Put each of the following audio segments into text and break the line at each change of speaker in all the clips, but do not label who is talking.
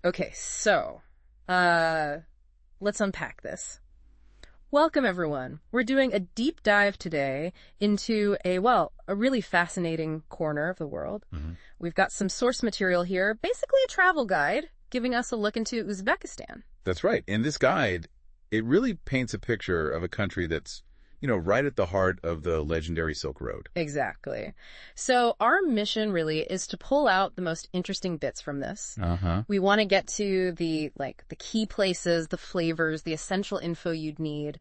Okay, so, let's unpack this. Welcome, everyone. We're doing a deep dive today into a really fascinating corner of the world. We've got some source material here, basically a travel guide, giving us a look into Uzbekistan.
That's right. In this guide, it really paints a picture of a country that's, right at the heart of the legendary Silk Road.
Exactly. So our mission really is to pull out the most interesting bits from this. We want to get to the key places, the flavors, the essential info you'd need,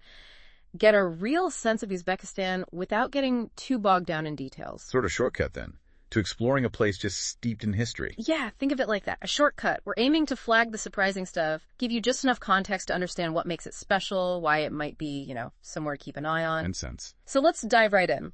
get a real sense of Uzbekistan without getting too bogged down in details.
Sort of shortcut, then, to exploring a place just steeped in history.
Yeah, think of it like that. A shortcut. We're aiming to flag the surprising stuff, give you just enough context to understand what makes it special, why it might be, somewhere to keep an eye on.
And sense.
So let's dive right in.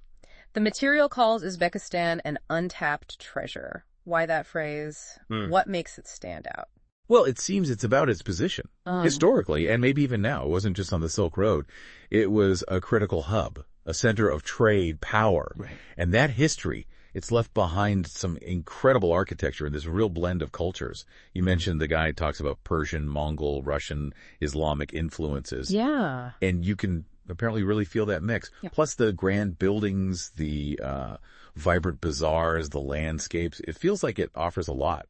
The material calls Uzbekistan an untapped treasure. Why that phrase? What makes it stand out?
Well, it seems it's about its position. Historically, and maybe even now, it wasn't just on the Silk Road. It was a critical hub, a center of trade, power.
Right.
And that history, it's left behind some incredible architecture and this real blend of cultures. You mentioned the guide talks about Persian, Mongol, Russian, Islamic influences.
Yeah.
And you can apparently really feel that mix.
Yeah.
Plus the grand buildings, the vibrant bazaars, the landscapes. It feels like it offers a lot,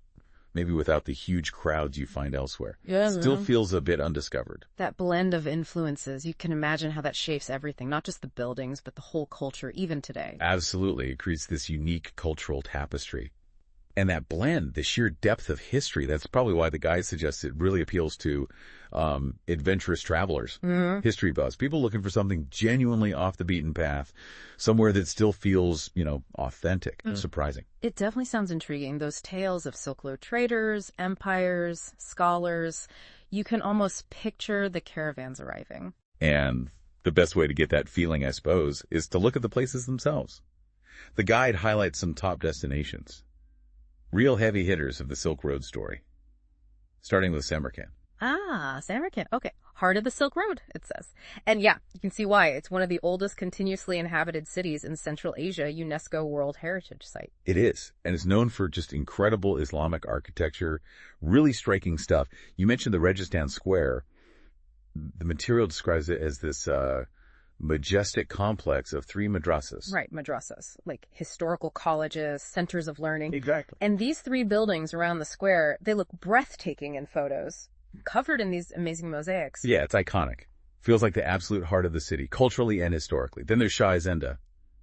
maybe without the huge crowds you find elsewhere.
Yeah,
Still feels a bit undiscovered.
That blend of influences, you can imagine how that shapes everything, not just the buildings, but the whole culture, even today.
Absolutely. It creates this unique cultural tapestry. And that blend, the sheer depth of history, that's probably why the guide suggests it really appeals to adventurous travelers, history buffs, people looking for something genuinely off the beaten path, somewhere that still feels, authentic, surprising.
It definitely sounds intriguing. Those tales of Silk Road traders, empires, scholars, you can almost picture the caravans arriving.
And the best way to get that feeling, I suppose, is to look at the places themselves. The guide highlights some top destinations. Real heavy hitters of the Silk Road story. Starting with Samarkand.
Ah, Samarkand. Okay. Heart of the Silk Road, it says. And yeah, you can see why. It's one of the oldest continuously inhabited cities in Central Asia, UNESCO World Heritage Site.
It is. And it's known for just incredible Islamic architecture, really striking stuff. You mentioned the Registan Square. The material describes it as this majestic complex of 3 madrasas.
Right, madrasas, like historical colleges, centers of learning.
Exactly.
And these 3 buildings around the square, they look breathtaking in photos, covered in these amazing mosaics.
Yeah, it's iconic. Feels like the absolute heart of the city, culturally and historically. Then there's Shah Zenda.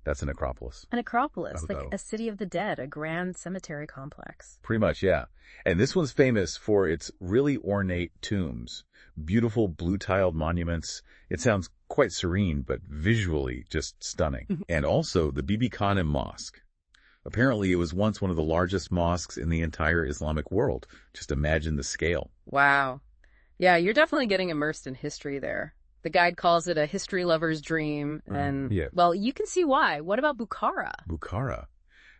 That's an acropolis.
An acropolis, like a city of the dead, a grand cemetery complex.
Pretty much, yeah. And this one's famous for its really ornate tombs, beautiful blue-tiled monuments. It sounds quite serene, but visually just stunning. And also the Bibi Khanim Mosque. Apparently, it was once one of the largest mosques in the entire Islamic world. Just imagine the scale.
Wow. Yeah, you're definitely getting immersed in history there. The guide calls it a history lover's dream, and, well, you can see why. What about Bukhara?
Bukhara.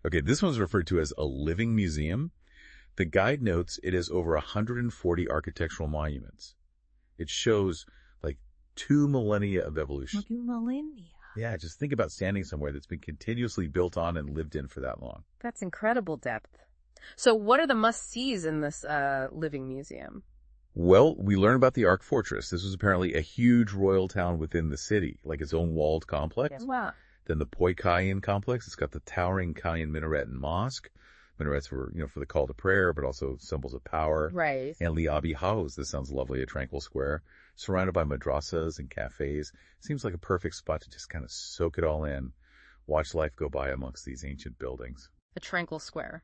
Okay, this one's referred to as a living museum. The guide notes it has over 140 architectural monuments. It shows, 2 millennia of evolution.
2 millennia.
Yeah, just think about standing somewhere that's been continuously built on and lived in for that long.
That's incredible depth. So what are the must-sees in this living museum?
Well, we learn about the Ark Fortress. This was apparently a huge royal town within the city, like its own walled complex.
Wow.
Then the Poikayan complex. It's got the towering Kayan minaret and mosque. Minarets were, for the call to prayer, but also symbols of power.
Right.
And Liabi House. This sounds lovely, a tranquil square, surrounded by madrasas and cafes. Seems like a perfect spot to just kind of soak it all in, watch life go by amongst these ancient buildings.
A tranquil square.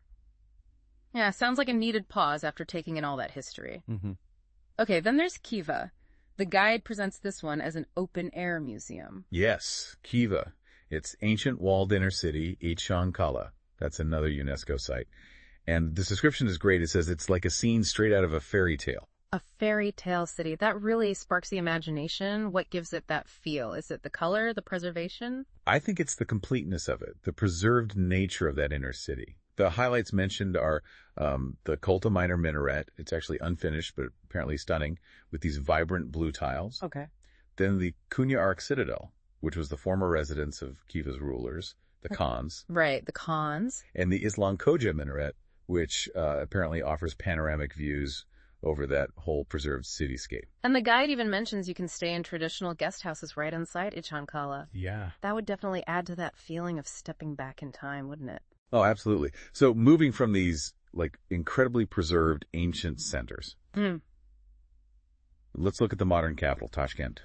Yeah, sounds like a needed pause after taking in all that history. Okay, then there's Khiva. The guide presents this one as an open-air museum.
Yes, Khiva. It's ancient walled inner city, Ichang Kala. That's another UNESCO site. And the description is great. It says it's like a scene straight out of a fairy tale.
A fairy tale city. That really sparks the imagination. What gives it that feel? Is it the color, the preservation?
I think it's the completeness of it, the preserved nature of that inner city. The highlights mentioned are the Kolta Minor minaret. It's actually unfinished, but apparently stunning, with these vibrant blue tiles.
Okay.
Then the Kunya Ark Citadel, which was the former residence of Khiva's rulers, the Khans.
Right, the Khans.
And the Islam Koja minaret, which apparently offers panoramic views over that whole preserved cityscape.
And the guide even mentions you can stay in traditional guest houses right inside Kala.
Yeah.
That would definitely add to that feeling of stepping back in time, wouldn't it?
Oh, absolutely. So moving from these, like, incredibly preserved ancient centers, let's look at the modern capital, Tashkent.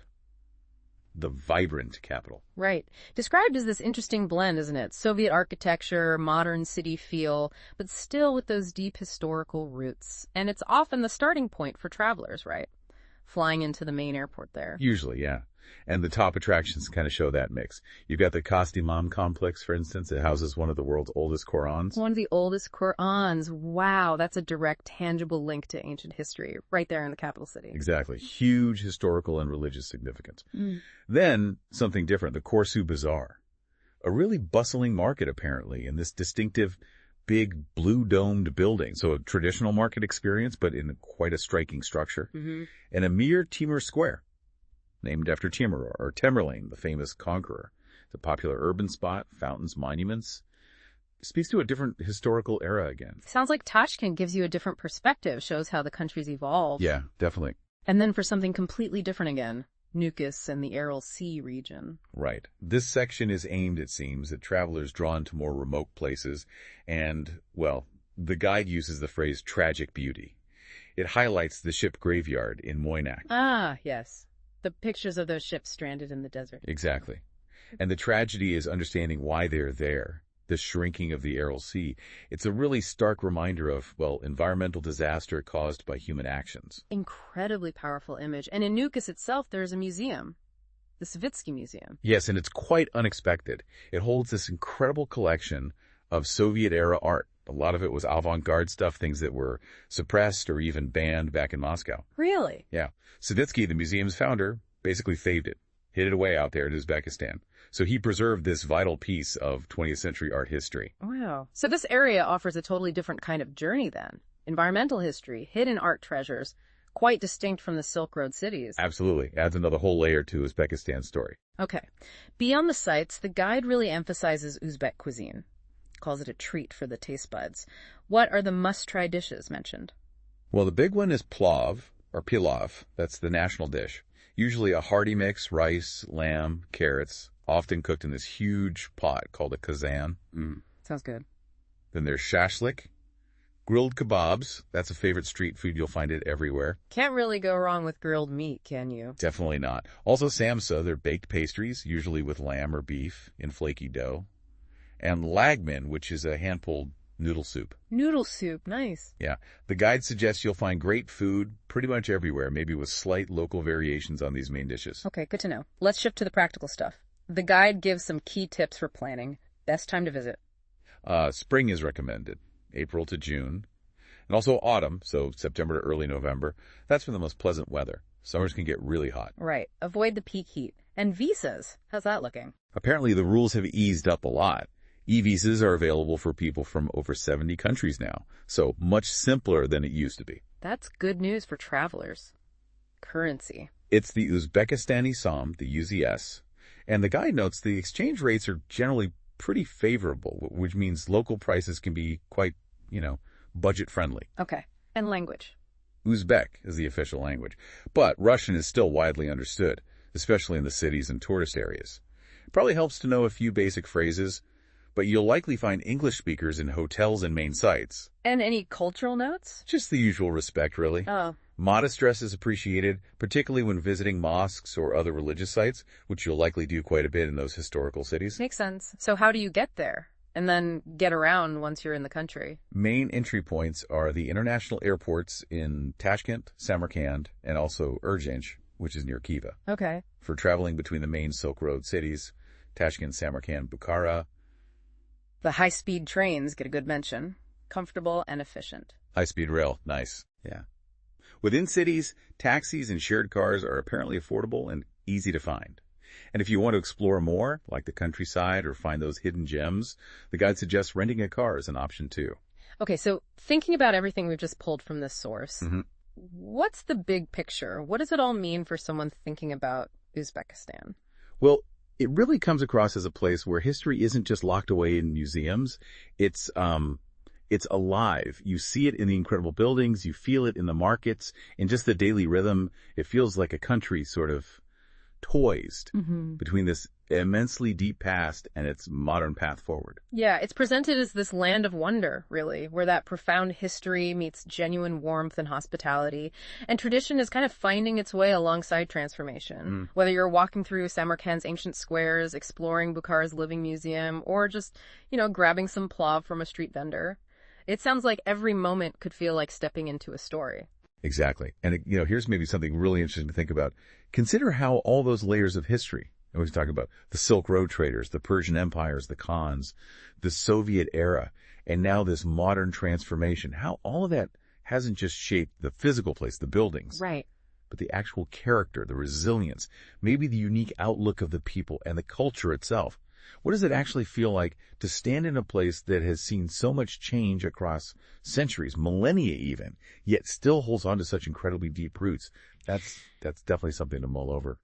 The vibrant capital.
Right. Described as this interesting blend, isn't it? Soviet architecture, modern city feel, but still with those deep historical roots. And it's often the starting point for travelers, right? Flying into the main airport there.
Usually, yeah. And the top attractions kind of show that mix. You've got the Khast Imam complex, for instance. It houses one of the world's oldest Qurans.
One of the oldest Qurans. Wow, that's a direct, tangible link to ancient history right there in the capital city.
Exactly. Huge historical and religious significance. Then, something different, the Korsu Bazaar. A really bustling market, apparently, in this distinctive, big, blue-domed building. So a traditional market experience, but in quite a striking structure. And Amir Timur Square, named after Timur, or Tamerlane, the famous conqueror. It's a popular urban spot, fountains, monuments. It speaks to a different historical era again.
Sounds like Tashkent gives you a different perspective, shows how the country's evolved.
Yeah, definitely.
And then for something completely different again, Nukis and the Aral Sea region.
Right. This section is aimed, it seems, at travelers drawn to more remote places. And, well, the guide uses the phrase tragic beauty. It highlights the ship graveyard in Moynak.
Ah, yes. The pictures of those ships stranded in the desert.
Exactly. And the tragedy is understanding why they're there, the shrinking of the Aral Sea. It's a really stark reminder of, well, environmental disaster caused by human actions.
Incredibly powerful image. And in Nukis itself, there's a museum, the Savitsky Museum.
Yes, and it's quite unexpected. It holds this incredible collection of Soviet-era art. A lot of it was avant-garde stuff, things that were suppressed or even banned back in Moscow.
Really?
Yeah. Savitsky, the museum's founder, basically saved it, hid it away out there in Uzbekistan. So he preserved this vital piece of 20th century art history.
Wow. So this area offers a totally different kind of journey then. Environmental history, hidden art treasures, quite distinct from the Silk Road cities.
Absolutely. Adds another whole layer to Uzbekistan's story.
Okay. Beyond the sights, the guide really emphasizes Uzbek cuisine. Calls it a treat for the taste buds. What are the must-try dishes mentioned?
Well, the big one is plov, or pilaf. That's the national dish. Usually a hearty mix, rice, lamb, carrots, often cooked in this huge pot called a kazan.
Sounds good.
Then there's shashlik, grilled kebabs. That's a favorite street food. You'll find it everywhere.
Can't really go wrong with grilled meat, can you?
Definitely not. Also samsa, they're baked pastries, usually with lamb or beef in flaky dough. And lagman, which is a hand-pulled noodle soup.
Noodle soup, nice.
Yeah. The guide suggests you'll find great food pretty much everywhere, maybe with slight local variations on these main dishes.
Okay, good to know. Let's shift to the practical stuff. The guide gives some key tips for planning. Best time to visit.
Spring is recommended, April to June. And also autumn, so September to early November. That's when the most pleasant weather. Summers can get really hot.
Right. Avoid the peak heat. And visas. How's that looking?
Apparently the rules have eased up a lot. E-visas are available for people from over 70 countries now, so much simpler than it used to be.
That's good news for travelers. Currency.
It's the Uzbekistani Som, the UZS, and the guide notes the exchange rates are generally pretty favorable, which means local prices can be quite, budget-friendly.
Okay. And language.
Uzbek is the official language, but Russian is still widely understood, especially in the cities and tourist areas. It probably helps to know a few basic phrases, but you'll likely find English speakers in hotels and main sites.
And any cultural notes?
Just the usual respect, really.
Oh.
Modest dress is appreciated, particularly when visiting mosques or other religious sites, which you'll likely do quite a bit in those historical cities.
Makes sense. So how do you get there? And then get around once you're in the country?
Main entry points are the international airports in Tashkent, Samarkand, and also Urgench, which is near Khiva.
Okay.
For traveling between the main Silk Road cities, Tashkent, Samarkand, Bukhara.
The high-speed trains get a good mention. Comfortable and efficient.
High-speed rail, nice. Yeah. Within cities, taxis and shared cars are apparently affordable and easy to find. And if you want to explore more, like the countryside or find those hidden gems, the guide suggests renting a car is an option too.
Okay, so thinking about everything we've just pulled from this source, what's the big picture? What does it all mean for someone thinking about Uzbekistan?
Well, it really comes across as a place where history isn't just locked away in museums. It's it's alive. You see it in the incredible buildings, you feel it in the markets, in just the daily rhythm. It feels like a country sort of poised between this immensely deep past and its modern path forward.
Yeah, it's presented as this land of wonder, really, where that profound history meets genuine warmth and hospitality, and tradition is kind of finding its way alongside transformation. Whether you're walking through Samarkand's ancient squares, exploring Bukhara's living museum, or just, grabbing some plov from a street vendor, it sounds like every moment could feel like stepping into a story.
Exactly. And, here's maybe something really interesting to think about. Consider how all those layers of history, I always talk about the Silk Road traders, the Persian empires, the Khans, the Soviet era, and now this modern transformation, how all of that hasn't just shaped the physical place, the buildings,
right,
but the actual character, the resilience, maybe the unique outlook of the people and the culture itself. What does it actually feel like to stand in a place that has seen so much change across centuries, millennia even, yet still holds on to such incredibly deep roots? That's definitely something to mull over.